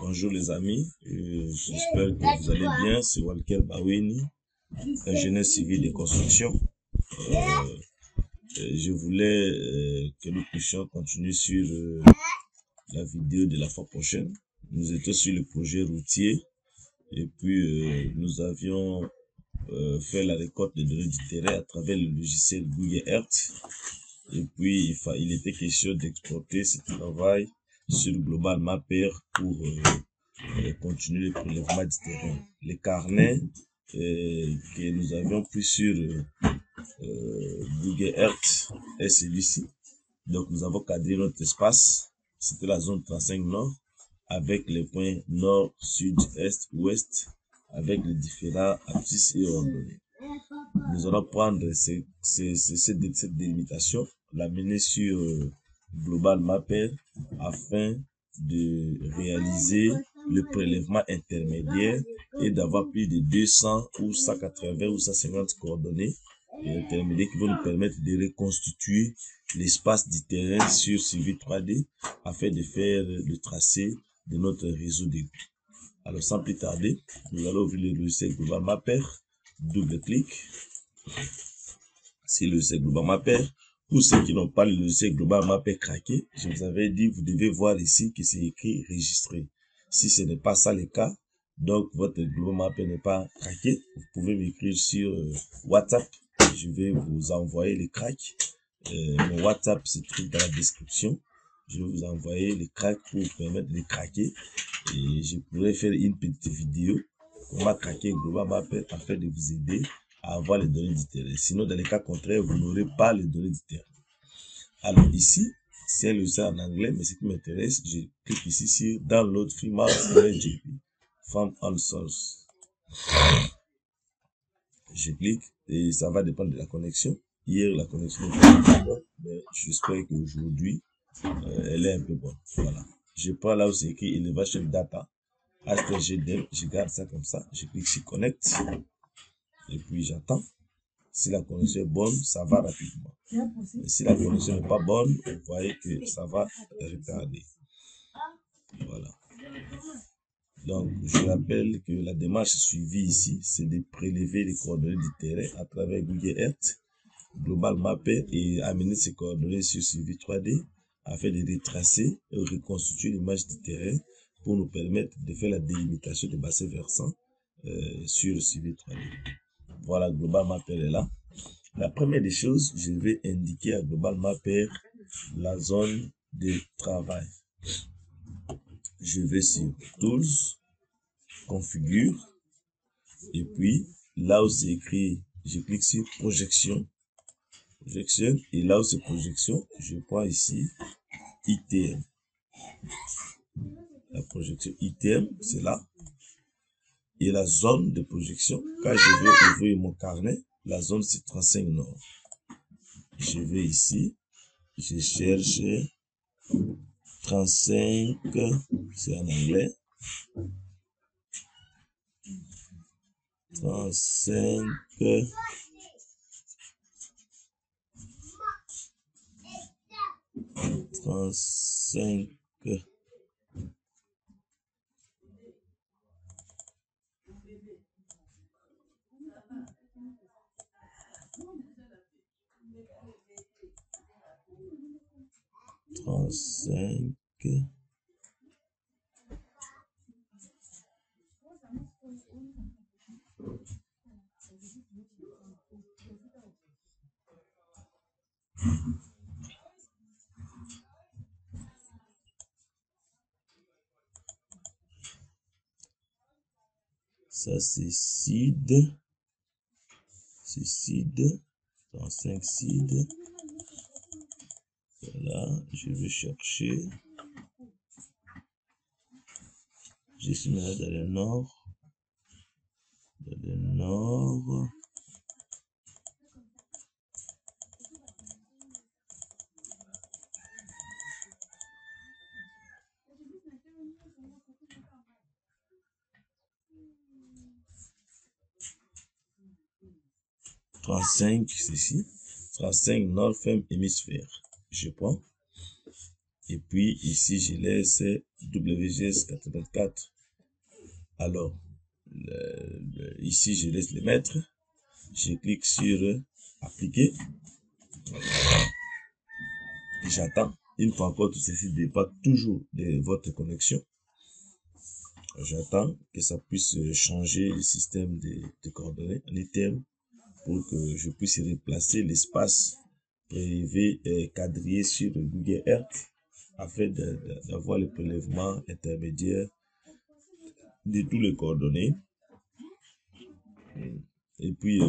Bonjour les amis, j'espère que vous allez bien. C'est Walker Baweni, ingénieur civil de construction. Je voulais que nous puissions continuer sur la vidéo de la fois prochaine. Nous étions sur le projet routier et puis nous avions fait la récolte de données du terrain à travers le logiciel Google Earth. Et puis il était question d'exporter ce travail sur Global Mapper pour continuer le prélèvement du terrain. Les carnets que nous avions pris sur Google Earth est celui-ci. Donc nous avons cadré notre espace. C'était la zone 35 nord avec les points nord, sud, est, ouest avec les différents abscisses et randonnées. Nous allons prendre cette délimitation, l'amener sur Global Mapper afin de réaliser le prélèvement intermédiaire et d'avoir plus de 200 ou 180 ou 150 coordonnées intermédiaires qui vont nous permettre de reconstituer l'espace du terrain sur Civil 3D afin de faire le tracé de notre réseau d'égout. Alors sans plus tarder, nous allons ouvrir le logiciel Global Mapper, double-clic. C'est le logiciel Global Mapper. Pour ceux qui n'ont pas le logiciel Global Mapper craqué, je vous avais dit, vous devez voir ici que c'est écrit registré. Si ce n'est pas ça le cas, donc votre Global Mapper n'est pas craqué, vous pouvez m'écrire sur WhatsApp. Je vais vous envoyer les cracks. Mon WhatsApp se trouve dans la description. Je vais vous envoyer les cracks pour vous permettre de craquer. Et je pourrais faire une petite vidéo comment craquer Global Mapper afin de vous aider à avoir les données du terrain. Sinon, dans les cas contraires, vous n'aurez pas les données du terrain. Alors ici, c'est un logiciel en anglais, mais ce qui m'intéresse, je clique ici sur Download Free Maps.jp from on source. Je clique et ça va dépendre de la connexion. Hier, la connexion était un peu bonne, mais j'espère qu'aujourd'hui, elle est un peu bonne. Voilà. Je prends là où c'est écrit Elevation Data. HTML, je garde ça comme ça. Je clique sur Connect. Et puis j'attends. Si la connexion est bonne, ça va rapidement. Mais si la connexion n'est pas bonne, vous voyez que ça va retarder. Voilà. Donc, je rappelle que la démarche suivie ici, c'est de prélever les coordonnées du terrain à travers Google Earth, Global Mapper et amener ces coordonnées sur Civil 3D afin de retracer et reconstituer l'image du terrain pour nous permettre de faire la délimitation des bassins versants sur Civil 3D. Voilà, Global Mapper est là. La première des choses, je vais indiquer à Global Mapper la zone de travail. Je vais sur Tools, Configure, et puis là où c'est écrit, je clique sur Projection, et là où c'est Projection, je prends ici ITM. La projection ITM, c'est là. Et la zone de projection, quand je vais ouvrir mon carnet, la zone c'est 35 nord. Je vais ici, je cherche 35, c'est en anglais. 35, 35, 35. Ça c'est seed. C'est seed. 35 seed. Voilà, je vais chercher. Je suis maintenant dans le nord. Dans le nord. « 35, c'est ici. 35 nord, ferme hémisphère. Je prends. Et puis ici, je laisse WGS 84. Alors, ici, je laisse les mettre. Je clique sur appliquer. J'attends. Une fois encore, tout ceci dépend toujours de votre connexion. J'attends que ça puisse changer le système de coordonnées en ITM pour que je puisse replacer l'espace privé et quadrillé sur Google Earth afin d'avoir le prélèvement intermédiaire de tous les coordonnées. Et puis,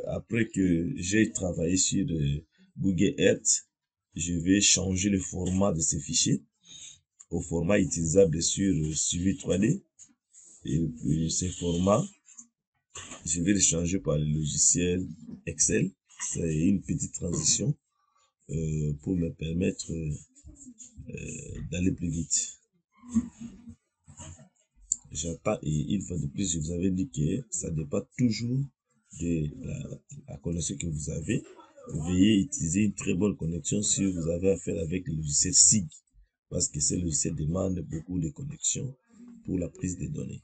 après que j'ai travaillé sur Google Earth, je vais changer le format de ces fichiers au format utilisable sur Suivi 3D. Et puis, ces formats, je vais les changer par le logiciel Excel. C'est une petite transition pour me permettre d'aller plus vite. J'attends et une fois de plus, je vous avais dit que ça dépend toujours de la connexion que vous avez. Veuillez utiliser une très bonne connexion si vous avez affaire avec le logiciel SIG, parce que ce logiciel demande beaucoup de connexion pour la prise des données.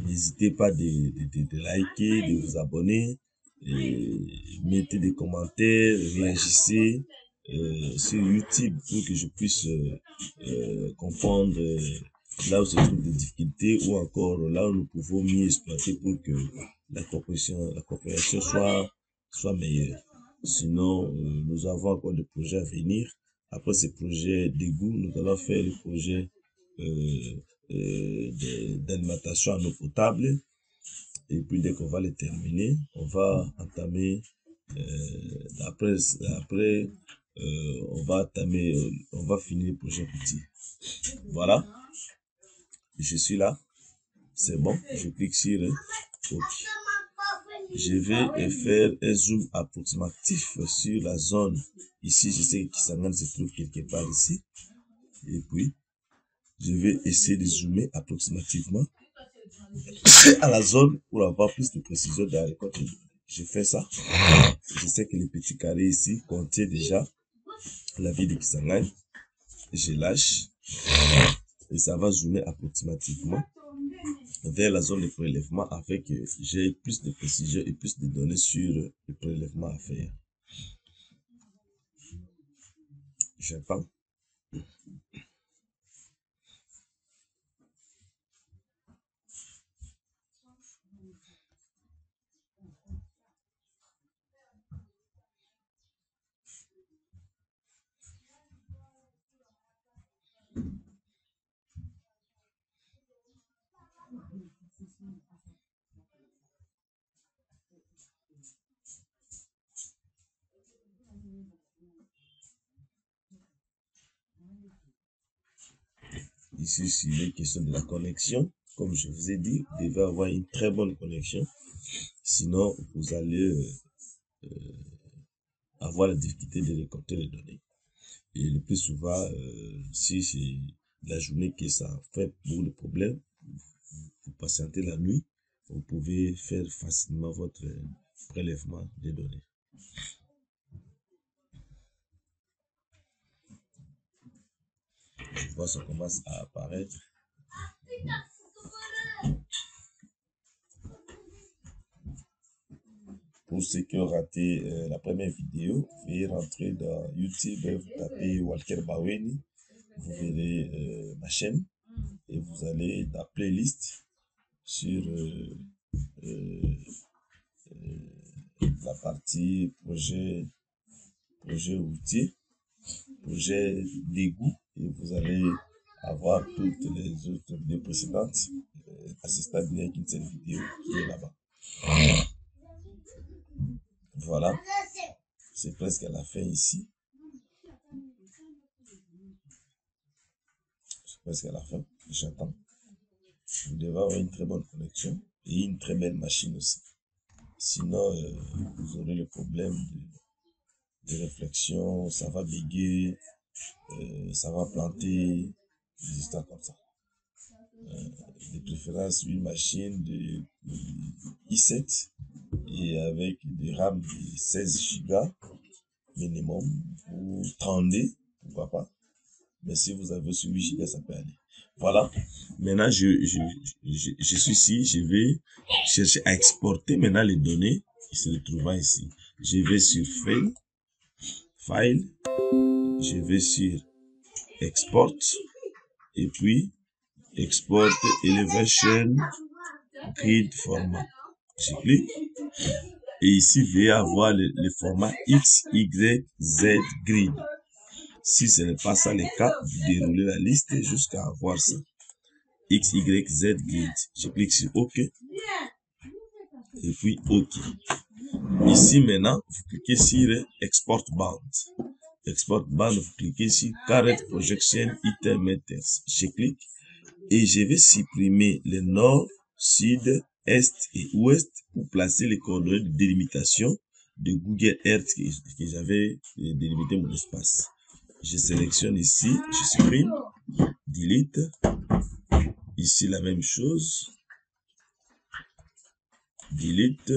N'hésitez pas de liker, de vous abonner, mettez des commentaires, réagissez sur YouTube pour que je puisse comprendre là où se trouvent des difficultés ou encore là où nous pouvons mieux exploiter pour que la coopération soit meilleure. Sinon, nous avons encore des projets à venir. Après ces projets d'égout, nous allons faire le projet d'alimentation en eau potable. Et puis dès qu'on va les terminer, on va entamer après on va finir le projet petit. Voilà, je suis là, c'est bon, je clique sur OK. Je vais faire un zoom approximatif sur la zone. Ici, je sais que Kisangani se trouve quelque part ici. Et puis, je vais essayer de zoomer approximativement à la zone pour avoir plus de précision dans la récolte. Je fais ça. Je sais que le petit carré ici contient déjà la ville de Kisangani. Je lâche et ça va zoomer approximativement vers la zone de prélèvement afin que j'ai plus de précision et plus de données sur le prélèvement à faire. J'attends. Ici, sur les questions de la connexion, comme je vous ai dit, vous devez avoir une très bonne connexion. Sinon, vous allez avoir la difficulté de récolter les données. Et le plus souvent, si c'est la journée que ça fait pour le problème, vous patientez la nuit, vous pouvez faire facilement votre prélèvement des données. Je vois ça commence à apparaître. Pour ceux qui ont raté la première vidéo, veuillez rentrer dans YouTube, vous tapez Walker Baweni, vous verrez ma chaîne et vous allez dans playlist sur la partie projet outils, projet d'égout, et vous allez avoir toutes les autres vidéos précédentes à ce stade bien qu'une seule vidéo qui est là-bas. Voilà, c'est presque à la fin ici. C'est presque à la fin, j'attends. Vous devez avoir une très bonne connexion et une très belle machine aussi. Sinon, vous aurez le problème de réflexion, ça va béguer, ça va planter, des histoires comme ça. de préférence une machine de i7 et avec des RAM de 16 Go minimum ou 32, pourquoi pas. Mais si vous avez sur 8 Go, ça peut aller. Voilà. Maintenant, je suis ici. Je vais chercher à exporter maintenant les données qui se retrouvent ici. Je vais sur File. Je vais sur Export. Et puis, Export Elevation Grid Format. Je clique. Et ici, je vais avoir le format X, Y, Z Grid. Si ce n'est pas ça le cas, vous déroulez la liste jusqu'à avoir ça. X, Y, Z Grid. Je clique sur OK. Et puis OK. Ici maintenant, vous cliquez sur Export Band. Export Band, vous cliquez sur Current Projection Item Meters. Je clique et je vais supprimer le nord, sud, est et ouest pour placer les coordonnées de délimitation de Google Earth que j'avais délimité mon espace. Je sélectionne ici, je supprime, delete. Ici la même chose, delete,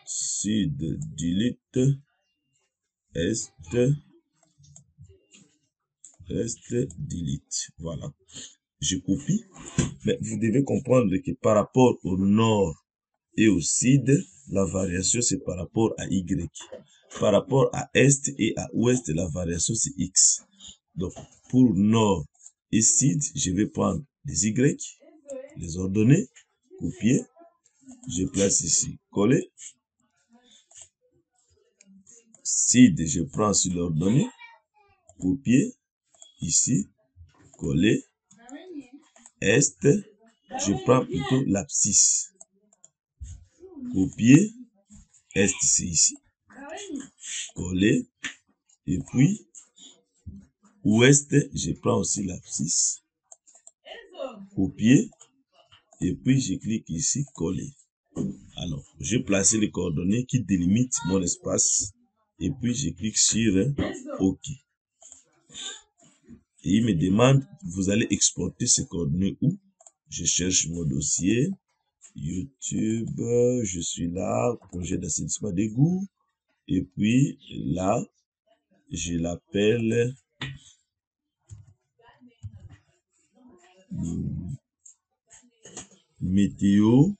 sud, delete, est, delete. Voilà. Je copie, mais vous devez comprendre que par rapport au nord et au sud, la variation c'est par rapport à Y. Par rapport à est et à ouest, la variation c'est X. Donc, pour nord et sud, je vais prendre les Y, les ordonnées, copier, je place ici, coller. Sud, je prends sur l'ordonnée, copier, ici, coller. Est, je prends plutôt l'abscisse. Copier, est c'est ici. Coller. Et puis, ouest, je prends aussi l'abscisse. Copier. Et puis, je clique ici, coller. Alors, je place les coordonnées qui délimitent mon espace. Et puis, je clique sur OK. Et il me demande, vous allez exporter ces coordonnées où? Je cherche mon dossier. YouTube, je suis là, projet d'assainissement d'égout. Et puis là, je l'appelle météo,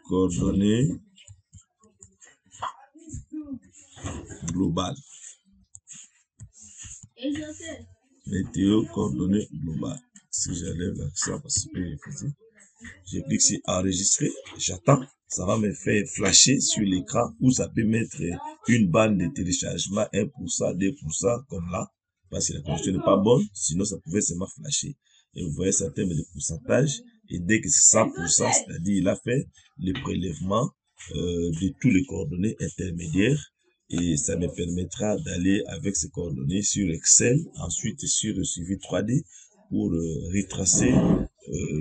coordonnées globales. Météo, coordonnées globales. Si j'enlève l'accent parce que je clique sur enregistrer, j'attends. Ça va me faire flasher sur l'écran où ça peut mettre une bande de téléchargement 1%, 2%, comme là. Parce que la connexion n'est pas bonne, sinon ça pouvait seulement flasher. Et vous voyez ça en termes de pourcentage. Et dès que c'est 100%, c'est-à-dire il a fait le prélèvement de tous les coordonnées intermédiaires. Et ça me permettra d'aller avec ces coordonnées sur Excel, ensuite sur le suivi 3D pour retracer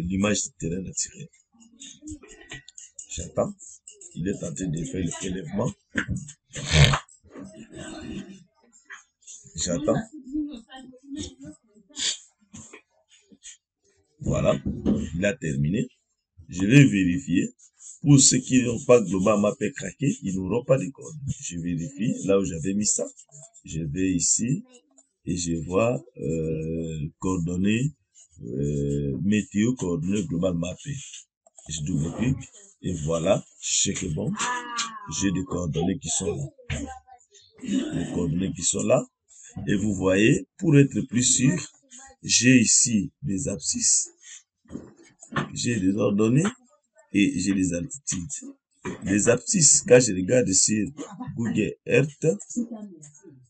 l'image du terrain naturel. J'attends. Il est en train de faire le prélèvement. J'attends. Voilà. Il a terminé. Je vais vérifier. Pour ceux qui n'ont pas Global Mapper craqué, ils n'auront pas de code. Je vérifie là où j'avais mis ça. Je vais ici et je vois coordonnées météo, coordonnées Global Mapper. Je double-clique et voilà, je sais que bon, j'ai des coordonnées qui sont là. Les coordonnées qui sont là. Et vous voyez, pour être plus sûr, j'ai ici des abscisses, j'ai des ordonnées et j'ai des altitudes. Les abscisses, quand je regarde sur Google Earth,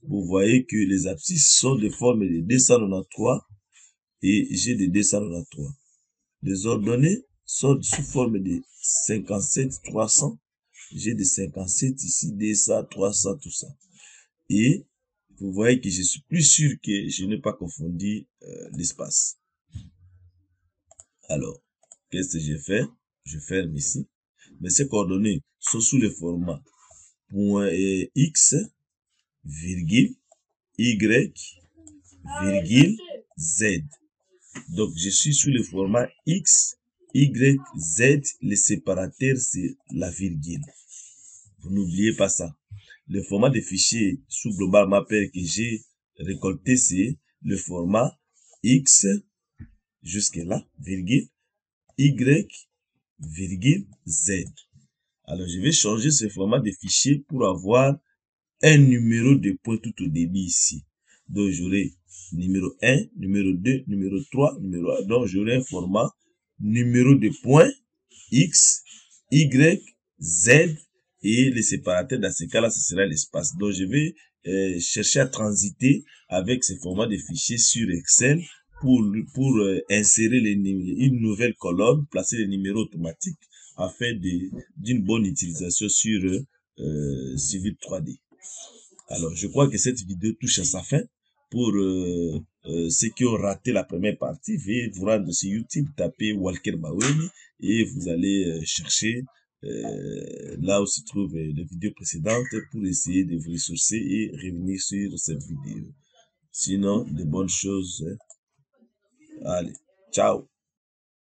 vous voyez que les abscisses sont de forme de 293 et j'ai des 293. Les ordonnées sont sous forme de 57 300. J'ai des 57 ici, 200, 300, tout ça. Et vous voyez que je suis plus sûr que je n'ai pas confondu l'espace. Alors, qu'est-ce que j'ai fait? Je ferme ici. Mais ces coordonnées sont sous le format .x, virgule, y, virgule, Z. Donc, je suis sous le format X, Y, Z. Le séparateur, c'est la virgule. Vous n'oubliez pas ça. Le format de fichier sous Global Mapper que j'ai récolté, c'est le format X, jusque là, virgule, Y, virgule, Z. Alors, je vais changer ce format de fichier pour avoir un numéro de point tout au début ici. Donc, j'aurai numéro 1, numéro 2, numéro 3, numéro 1. Donc, j'aurai un format numéro de point X, Y, Z et le séparateur. Dans ce cas-là, ce sera l'espace. Donc, je vais chercher à transiter avec ce format de fichier sur Excel pour insérer une nouvelle colonne, placer les numéros automatiques afin d'une bonne utilisation sur Civil 3D. Alors, je crois que cette vidéo touche à sa fin. Pour ceux qui ont raté la première partie, veuillez vous rendre sur YouTube, tapez Walker Baweni et vous allez chercher là où se trouvent les vidéos précédentes pour essayer de vous ressourcer et revenir sur cette vidéo. Sinon, de bonnes choses. Allez, ciao!